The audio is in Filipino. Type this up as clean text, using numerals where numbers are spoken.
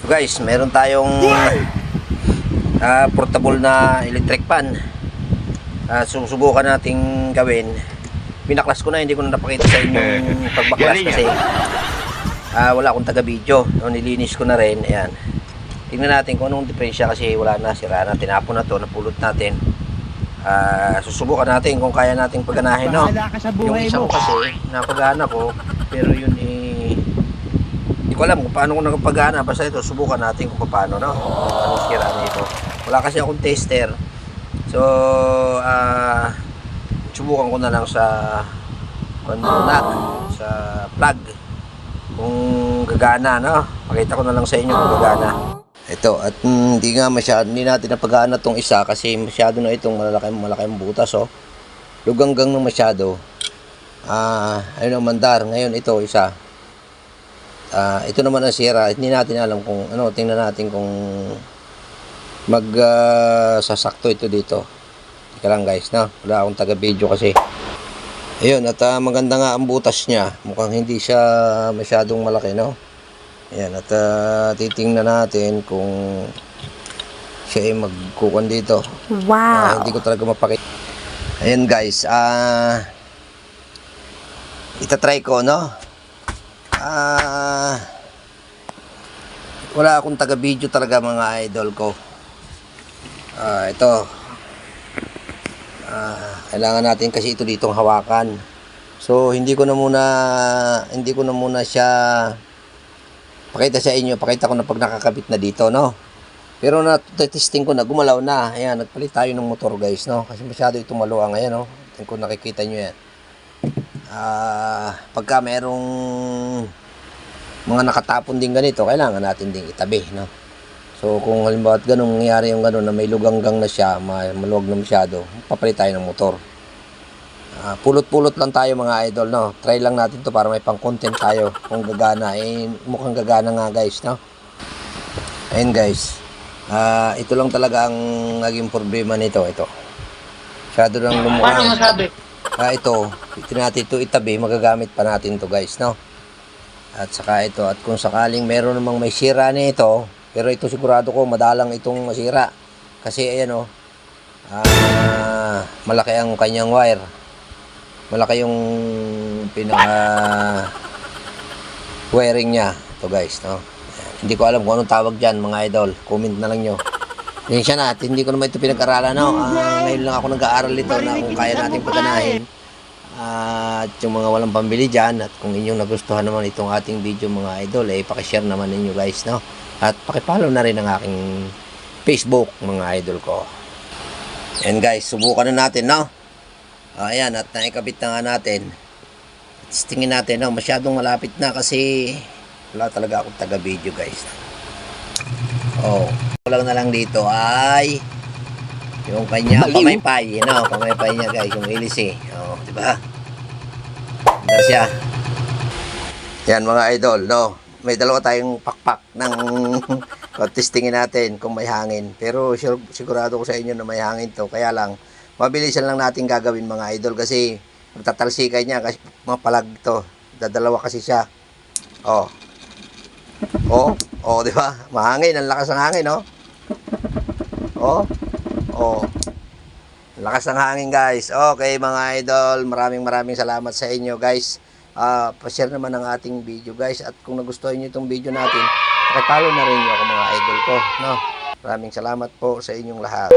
Guys, meron tayong portable na electric fan. Susubukan nating gawin. Pinaklas ko na, hindi ko na napakita sa inyo yung pagbaklas kasi wala akong taga video. Nilinis ko na rin. Ayan. Tingnan natin kung anong diferensya kasi wala na, sira na, tinapon na to, napulot natin. Susubukan natin kung kaya nating pagganahin, no? Yung isa ko kasi napagana ko, pero yun hindi ko alam kung paano ko nakapagana. Basta ito, subukan natin kung paano, no? Anong sira nito. Wala kasi akong tester. So, subukan ko na lang sa sa plug kung gagana, no? Pakita ko na lang sa inyo kung gagana. Ito, at hindi natin napagana tong isa kasi masyado na itong malaking butas, oh. Luganggang na masyado. Ayun ang mandar. Ngayon ito isa. Ito naman ang sira. Hindi natin alam kung ano, tingnan natin kung sasakto ito dito. Teka lang guys, no? Wala akong taga-video kasi. Ayun, at maganda nga ang butas niya. Mukhang hindi siya masyadong malaki, no? Ayan, at titingnan natin kung siya ay magkukan dito. Wow! Hindi ko talaga mapakita. Ayan guys, itatry ko, no? Wala akong taga-video talaga mga idol ko. Ito. Kailangan natin kasi ito ditong hawakan. So, hindi ko na muna siya pakita sa inyo. Pakita ko na pag nakakabit na dito, no? Pero na-testing ko na, gumalaw na. Ayan, nagpalit tayo ng motor guys, no? Kasi masyado itong maluwang. Ayan, no? Kung nakikita nyo yan. Pagka merong mga nakatapon din ganito, kailangan natin ding itabi, no? So kung halimbawa ganun nangyari yung ganun na may luganggang na siya, maluwag na masyado, papalit tayo ng motor. Pulot-pulot lang tayo mga idol, no? Try lang natin to para may pang-content tayo kung gagana. Mukhang gagana nga guys, no? Ayun guys. Ito lang talaga ang naging problema nito, ito. Masyado lang lumuwang. Paano masabi? Ito natin ito itabi, magagamit pa natin to guys, no? At saka ito, at kung sakaling meron namang may sira nito, pero ito sigurado ko madalang itong masira kasi ayan, oh, malaki ang kanyang wire, malaki yung pinaka wiring niya ito guys, no? Hindi ko alam kung anong tawag dyan mga idol, comment na lang nyo. Yan siya na, hindi ko naman ito pinag-aralan, no? Ngayon lang ako nag-aaral ito na kung kaya natin pagganahin. At yung mga walang pambili dyan, at kung inyong nagustuhan naman itong ating video mga idol, pakishare naman ninyo guys, no? At pakipollow na rin ang aking Facebook mga idol ko. Yan guys, subukan na natin, no? Ayan, at naikabit na nga natin. At tingin natin, no? Masyadong malapit na kasi wala talaga akong taga-video guys. Kulang na lang dito ay yung kanya pamaypay, no? Pamaypay niya guys, yung ilis eh. Di ba? Ganda siya. Yan mga idol, no? May dalawa tayong pakpak ng testingin natin kung may hangin. Pero sigurado ko sa inyo na may hangin to. Kaya lang, mabilisan lang natin gagawin mga idol kasi magtatalsikay niya kasi mapalag to. Dadalawa kasi siya. Di ba? Mahangin, ang lakas ng hangin, no? Lakas ng hangin guys. Okay mga idol, maraming salamat sa inyo guys. Pa-share naman ang ating video guys. At kung nagustuhan nyo itong video natin, pakipollow na rin nyo ako mga idol ko, no? Maraming salamat po sa inyong lahat.